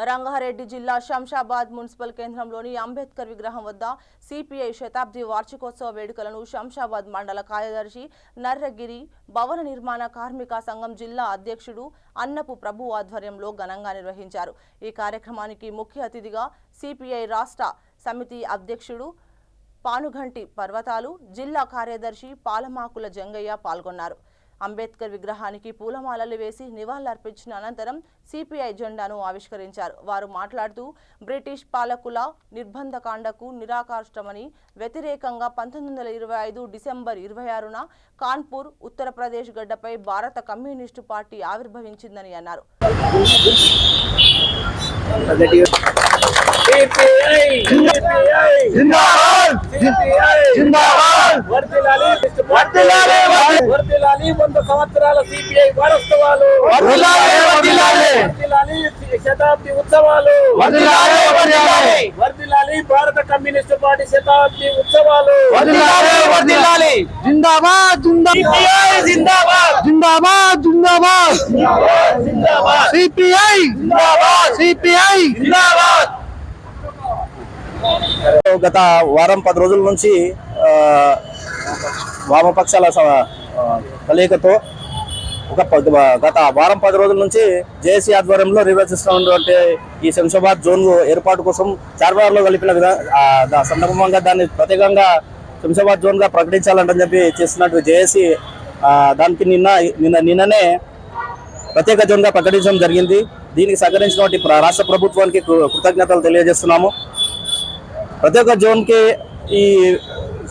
రంగారెడ్డి జిల్లా శంషాబాద్ మున్సిపల్ కేంద్రంలోని అంబేద్కర్ విగ్రహం వద్ద సిపిఐ శతాబ్ది వార్షికోత్సవ వేడుకలను శంషాబాద్ మండల కార్యదర్శి నర్రగిరి భవన నిర్మాణ కార్మిక సంఘం జిల్లా అధ్యక్షుడు అన్నపు ప్రభు ఆధ్వర్యంలో ఘనంగా నిర్వహించారు। ఈ కార్యక్రమానికి ముఖ్య అతిథిగా సిపిఐ రాష్ట్ర సమితి అధ్యక్షుడు పానుగంటి పర్వతాలు, జిల్లా కార్యదర్శి పాలమాకుల జంగయ్య పాల్గొన్నారు। అంబేద్కర్ విగ్రహానికి పూలమాలలు వేసి నివాళులర్పించిన అనంతరం సిపిఐ జెండాను ఆవిష్కరించారు। వారు మాట్లాడుతూ బ్రిటిష్ పాలకుల నిర్బంధకాండకు నిరాకరిస్తామని వ్యతిరేకంగా 1925 డిసెంబర్ 26న కాన్పూర్ ఉత్తరప్రదేశ్ గడ్డపై భారత కమ్యూనిస్టు పార్టీ ఆవిర్భవించిందని అన్నారు। శతాబ్ది ఉత్సవాలు భారత కమ్యూనిస్ట్ పార్టీ శతాబ్ది ఉత్సవాలు జిందాబాద్ జిందాబాద్ జిందాబాద్ జిందాబాద్ సిపిఐ సిపిఐ జిందాబాద్। గత వారం 10 రోజుల నుంచి వామపక్షాల కలయికతో గత వారం 10 రోజుల నుంచి జేఏసీ ఆధ్వర్యంలో నిర్వహిస్తున్నటువంటి ఈ శంషాబాద్ జోన్ ఏర్పాటు కోసం చార్వార్లో కలిపిన సందర్భంగా దాన్ని ప్రత్యేకంగా శంషాబాద్ జోన్ గా ప్రకటించాలని చెప్పి చేస్తున్నట్టు జేఏసీ దానికి నిన్ననే ప్రత్యేక జోన్ గా ప్రకటించడం జరిగింది। దీనికి సహకరించినటువంటి రాష్ట్ర ప్రభుత్వానికి కృతజ్ఞతలు తెలియజేస్తున్నాము। ప్రత్యేక జోన్ కి ఈ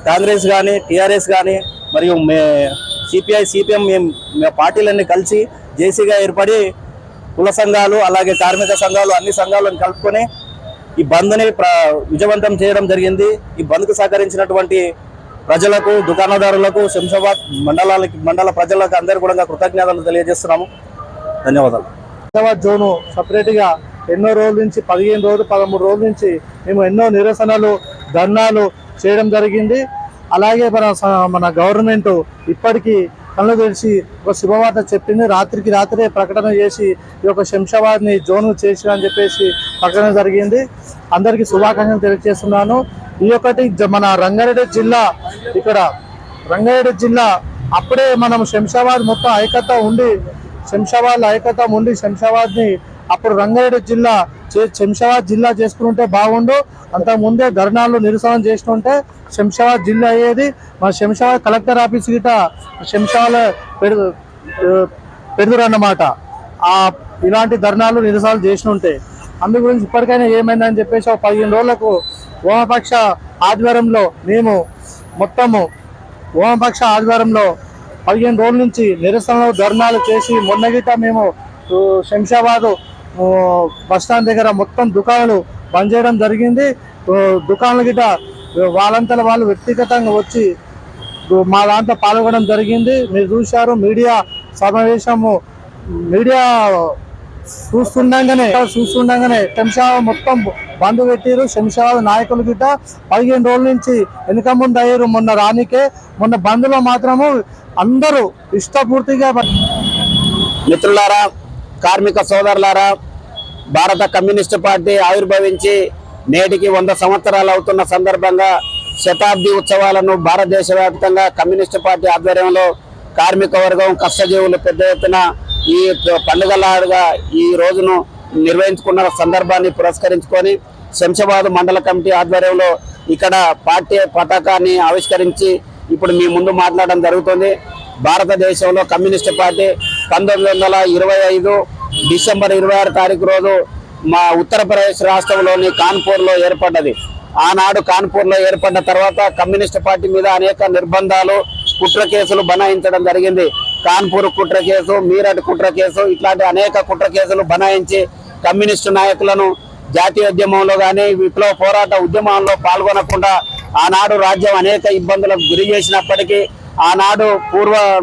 కాంగ్రెస్ కానీ టీఆర్ఎస్ కానీ మరియు సిపిఐ సిపిఎం పార్టీలన్నీ కలిసి జేసీగా ఏర్పడి కుల సంఘాలు అలాగే కార్మిక సంఘాలు అన్ని సంఘాలను కలుపుకొని ఈ బంద్ని విజయవంతం చేయడం జరిగింది। ఈ బంద్కు సహకరించినటువంటి ప్రజలకు, దుకాణదారులకు, శంషాబాద్ మండల ప్రజలకు అందరూ కూడా కృతజ్ఞతలు తెలియజేస్తున్నాము। ధన్యవాదాలు। శంషాబాద్ జోను సపరేట్గా ఎన్నో రోజుల నుంచి 15 రోజులు 13 రోజుల నుంచి మేము ఎన్నో నిరసనలు ధర్నాలు చేయడం జరిగింది। అలాగే మన గవర్నమెంట్ ఇప్పటికీ కళ్ళు తెరిచి ఒక శుభవార్త చెప్పింది। రాత్రికి రాత్రే ప్రకటన చేసి ఈ యొక్క శంషాబాద్ని జోను చేసి అని చెప్పేసి ప్రకటన జరిగింది। అందరికీ శుభాకాంక్షలు తెలియజేస్తున్నాను। ఈ ఒకటి మన రంగారెడ్డి జిల్లా, ఇక్కడ రంగారెడ్డి జిల్లా అప్పుడే మనం శంషాబాద్ మొత్తం ఐక్యత ఉండి శంషాబాద్ని అప్పుడు రంగారెడ్డి జిల్లా శంషాబాద్ జిల్లా చేసుకుంటే బాగుండు। అంతకుముందే ధర్నాలు నిరసన చేస్తుంటే శంషాబాద్ జిల్లా అయ్యేది। మన శంషాబాద్ కలెక్టర్ ఆఫీస్ గిట శంషాబాద్ పెడుతురు అన్నమాట। ఇలాంటి ధర్నాలు నిరసనలు చేస్తుంటే అందు గురించి ఇప్పటికైనా ఏమైందని చెప్పేసి 15 రోజులకు వామపక్ష ఆధ్వర్యంలో మేము మొత్తము వామపక్ష ఆధ్వర్యంలో 15 రోజుల నుంచి నిరసనలు ధర్నాలు చేసి మొన్న గిట మేము శంషాబాద్ బస్టాండ్ దగ్గర మొత్తం దుకాణాలు బంద్ చేయడం జరిగింది। దుకాణాలు గిట వాళ్ళంతా వాళ్ళు వ్యక్తిగతంగా వచ్చి మా దాంట్లో పాల్గొనడం జరిగింది। మీరు చూశారు మీడియా సమావేశము, మీడియా చూస్తుండగానే శంషాబాద్ మొత్తం బంద్ పెట్టారు। శంషాబాద్ నాయకులు గిట 15 రోజుల నుంచి వెనుక ముందు అయ్యారు। మొన్న రానికే మొన్న బంద్లో మాత్రము అందరూ ఇష్టపూర్తిగా మిత్రులారా, కార్మిక సోదరులారా, భారత కమ్యూనిస్టు పార్టీ ఆవిర్భవించి నేటికి 100 సంవత్సరాలు అవుతున్న సందర్భంగా శతాబ్ది ఉత్సవాలను భారతదేశ వ్యాప్తంగా కమ్యూనిస్టు పార్టీ ఆధ్వర్యంలో కార్మిక వర్గం, కష్టజీవులు పెద్ద ఎత్తున ఈ పండుగలాగా ఈ రోజును నిర్వహించుకున్న సందర్భాన్ని పురస్కరించుకొని శంషాబాద్ మండల కమిటీ ఆధ్వర్యంలో ఇక్కడ పార్టీ పతాకాన్ని ఆవిష్కరించి ఇప్పుడు మీ ముందు మాట్లాడడం జరుగుతుంది। భారతదేశంలో కమ్యూనిస్టు పార్టీ 1925 డిసెంబర్ 26 తారీఖు రోజు మా ఉత్తరప్రదేశ్ రాష్ట్రంలోని కాన్పూర్లో ఏర్పడ్డది। ఆనాడు కాన్పూర్లో ఏర్పడ్డ తర్వాత కమ్యూనిస్టు పార్టీ మీద అనేక నిర్బంధాలు, కుట్ర కేసులు బనాయించడం జరిగింది। కాన్పూర్ కుట్ర కేసు, మీరట్ కుట్ర కేసు, ఇట్లాంటి అనేక కుట్ర కేసులు బనాయించి కమ్యూనిస్టు నాయకులను జాతీయోద్యమంలో కానీ విప్లవ పోరాట ఉద్యమాల్లో పాల్గొనకుండా ఆనాడు రాజ్యం అనేక ఇబ్బందులకు గురి చేసినప్పటికీ ఆనాడు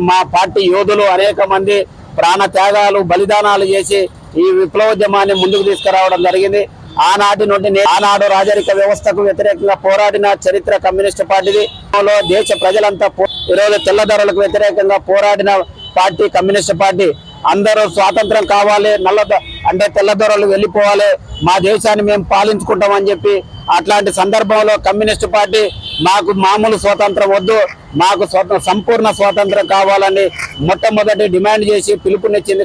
మా పార్టీ యోధులు అనేక మంది ప్రాణ త్యాగాలు, బలిదానాలు చేసి ఈ విప్లవోద్యమాన్ని ముందుకు తీసుకురావడం జరిగింది। ఆనాడు రాజరిక వ్యవస్థకు వ్యతిరేకంగా పోరాడిన చరిత్ర కమ్యూనిస్టు పార్టీది। దేశ ప్రజలంతా ఈరోజు తెల్లదొరలకు వ్యతిరేకంగా పోరాడిన పార్టీ కమ్యూనిస్టు పార్టీ। అందరూ స్వాతంత్రం కావాలి, అంటే తెల్లదొరలు వెళ్ళిపోవాలి, మా దేశాన్ని మేము పాలించుకుంటామని చెప్పి అట్లాంటి సందర్భంలో కమ్యూనిస్ట్ పార్టీ మాకు మామూలు స్వాతంత్రం వద్దు, మాకు సంపూర్ణ స్వాతంత్రం కావాలని మొట్టమొదటి డిమాండ్ చేసి పిలుపునిచ్చింది.